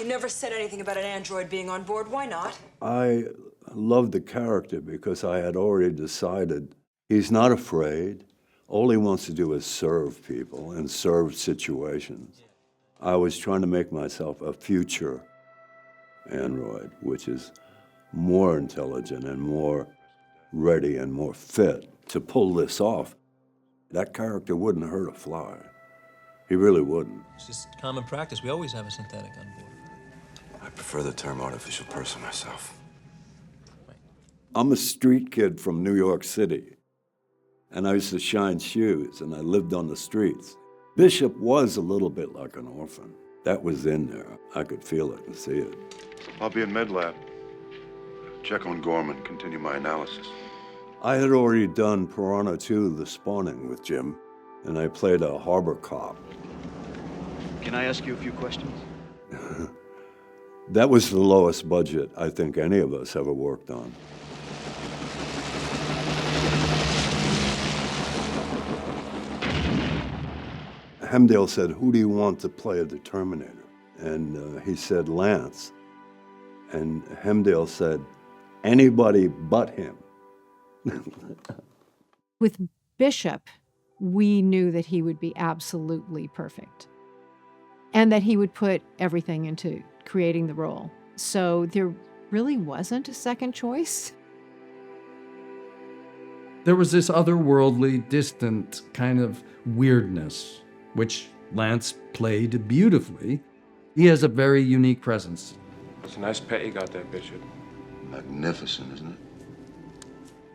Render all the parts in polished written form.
never said anything about an android being on board. Why not? I loved the character because I had already decided he's not afraid. All he wants to do is serve people and serve situations. I was trying to make myself a future android, which is more intelligent and more ready and more fit to pull this off. That character wouldn't hurt a fly. He really wouldn't. It's just common practice. We always have a synthetic on board. I prefer the term artificial person myself. I'm a street kid from New York City, and I used to shine shoes, and I lived on the streets. Bishop was a little bit like an orphan. That was in there. I could feel it and see it. I'll be in MedLab. Check on Gorman, continue my analysis. I had already done Piranha 2, The Spawning with Jim, and I played a harbor cop. Can I ask you a few questions? That was the lowest budget I think any of us ever worked on. Hemdale said, "Who do you want to play the Terminator?" And he said, "Lance." And Hemdale said, "Anybody but him." With Bishop, we knew that he would be absolutely perfect and that he would put everything into creating the role. So there really wasn't a second choice. There was this otherworldly, distant kind of weirdness, which Lance played beautifully. He has a very unique presence. It's a nice pet you got there, Bishop. Magnificent, isn't it?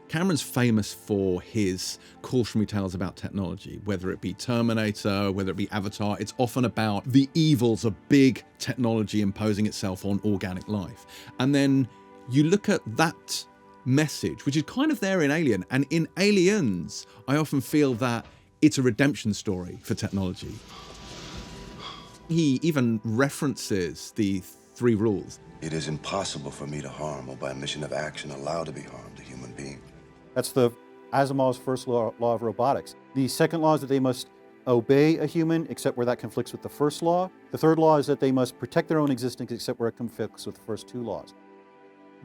Cameron's famous for his cautionary tales about technology, whether it be Terminator, whether it be Avatar. It's often about the evils of big technology imposing itself on organic life. And then you look at that message, which is kind of there in Alien. And in Aliens, I often feel that it's a redemption story for technology. He even references the 3 rules. It is impossible for me to harm or by a mission of action allow to be harmed a human being. That's the Asimov's first law of robotics. The second law is that they must obey a human, except where that conflicts with the first law. The third law is that they must protect their own existence, except where it conflicts with the first 2 laws.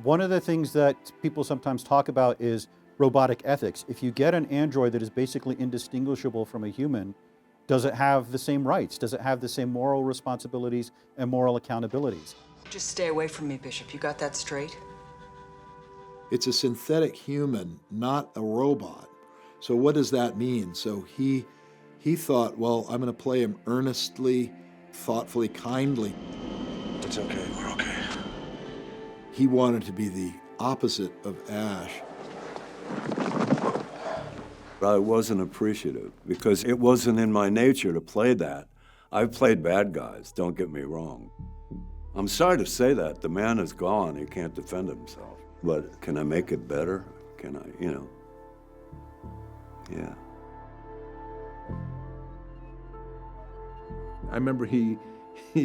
One of the things that people sometimes talk about is robotic ethics. If you get an android that is basically indistinguishable from a human, does it have the same rights? Does it have the same moral responsibilities and moral accountabilities? Just stay away from me, Bishop. You got that straight? It's a synthetic human, not a robot. So what does that mean? So he thought, well, I'm going to play him earnestly, thoughtfully, kindly. It's okay, we're okay. He wanted to be the opposite of Ash. I wasn't appreciative because it wasn't in my nature to play that. I've played bad guys, don't get me wrong. I'm sorry to say that. The man is gone. He can't defend himself. But can I make it better? Can I, yeah. I remember he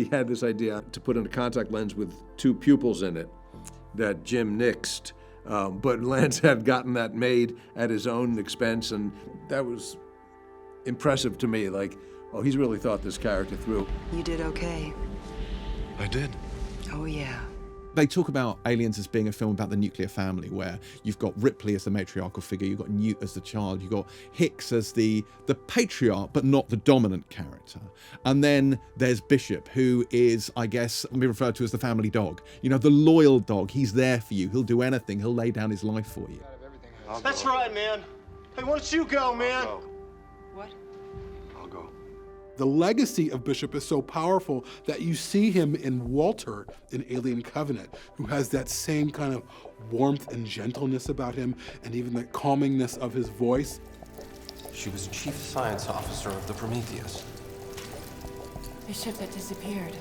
had this idea to put in a contact lens with 2 pupils in it that Jim nixed. But Lance had gotten that made at his own expense, and that was impressive to me. Like, oh, he's really thought this character through. You did okay. I did. Oh, yeah. They talk about Aliens as being a film about the nuclear family, where you've got Ripley as the matriarchal figure, you've got Newt as the child, you've got Hicks as the patriarch, but not the dominant character. And then there's Bishop, who is, I guess, we refer to as the family dog. You know, the loyal dog. He's there for you. He'll do anything. He'll lay down his life for you. That's right, man. Hey, why don't you go, man? What? I'll go. The legacy of Bishop is so powerful that you see him in Walter in Alien Covenant, who has that same kind of warmth and gentleness about him, and even the calmingness of his voice. She was chief science officer of the Prometheus. The ship that disappeared.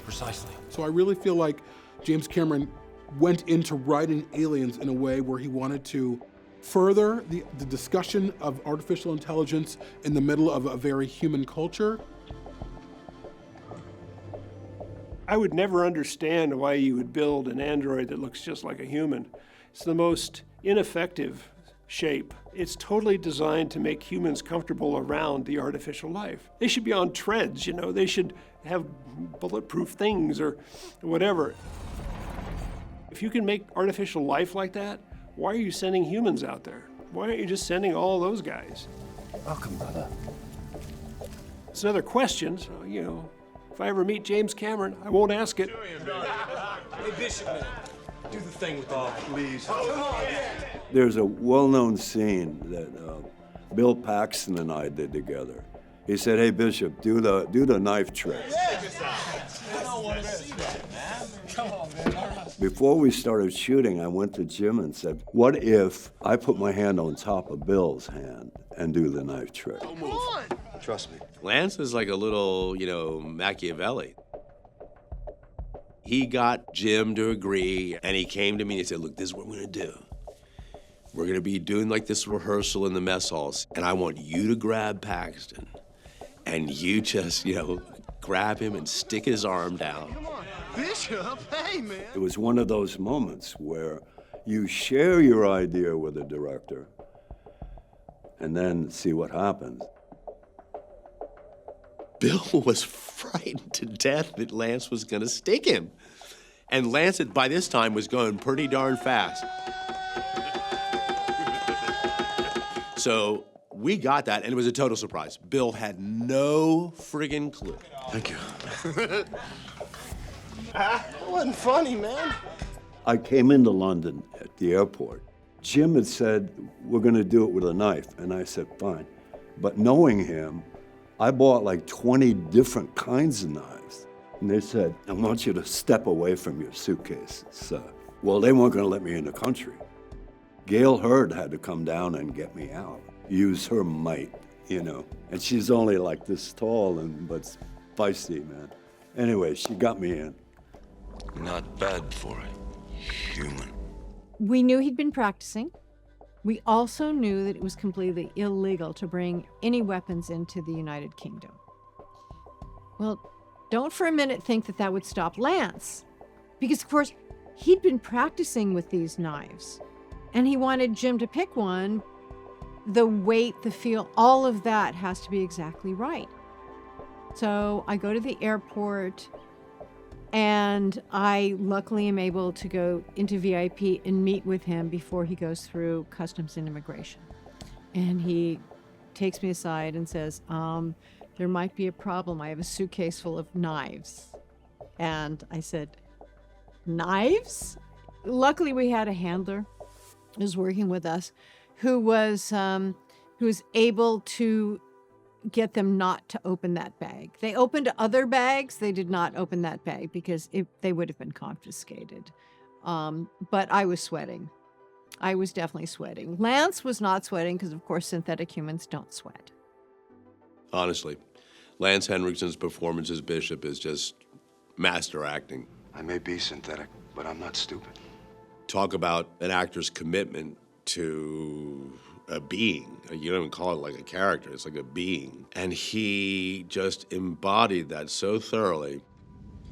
Precisely. So I really feel like James Cameron went into writing Aliens in a way where he wanted to further the discussion of artificial intelligence in the middle of a very human culture. I would never understand why you would build an android that looks just like a human. It's the most ineffective shape. It's totally designed to make humans comfortable around the artificial life. They should be on treads, you know, they should have bulletproof things or whatever. If you can make artificial life like that, why are you sending humans out there? Why aren't you just sending all those guys? Welcome, brother. It's another question, so, you know, if I ever meet James Cameron, I won't ask it. Hey, Bishop, man. Do the thing with the knife. Please. There's a well-known scene that Bill Paxton and I did together. He said, "Hey Bishop, do the knife trick." I don't want to see that, man. Come on, man. All right. Before we started shooting, I went to Jim and said, "What if I put my hand on top of Bill's hand and do the knife trick?" Don't move. Trust me. Lance is like a little, Machiavelli. He got Jim to agree, and he came to me and he said, "Look, this is what we're gonna do. We're gonna be doing like this rehearsal in the mess halls, and I want you to grab Paxton, and you just, grab him and stick his arm down." Come on, Bishop, hey, man. It was one of those moments where you share your idea with the director and then see what happens. Bill was frightened to death that Lance was gonna stick him. And Lance, by this time, was going pretty darn fast. So we got that, and it was a total surprise. Bill had no friggin' clue. Thank you. That wasn't funny, man. I came into London at the airport. Jim had said, "We're gonna do it with a knife." And I said, "Fine." But knowing him, I bought like 20 different kinds of knives. And they said, "I want you to step away from your suitcases." Well, they weren't gonna let me in the country. Gail Hurd had to come down and get me out, use her might, And she's only like this tall, but feisty, man. Anyway, she got me in. Not bad for a human. We knew he'd been practicing. We also knew that it was completely illegal to bring any weapons into the United Kingdom. Well, don't for a minute think that that would stop Lance, because, of course, he'd been practicing with these knives, and he wanted Jim to pick one. The weight, the feel, all of that has to be exactly right. So I go to the airport, and I luckily am able to go into VIP and meet with him before he goes through customs and immigration. And he takes me aside and says, there might be a problem. I have a suitcase full of knives. And I said, "Knives?" Luckily, we had a handler who was working with us who was able to get them not to open that bag. They opened other bags. They did not open that bag because they would have been confiscated. But I was sweating. I was definitely sweating. Lance was not sweating because, of course, synthetic humans don't sweat. Honestly, Lance Henriksen's performance as Bishop is just master acting. I may be synthetic, but I'm not stupid. Talk about an actor's commitment to a being. You don't even call it like a character, it's like a being. And he just embodied that so thoroughly.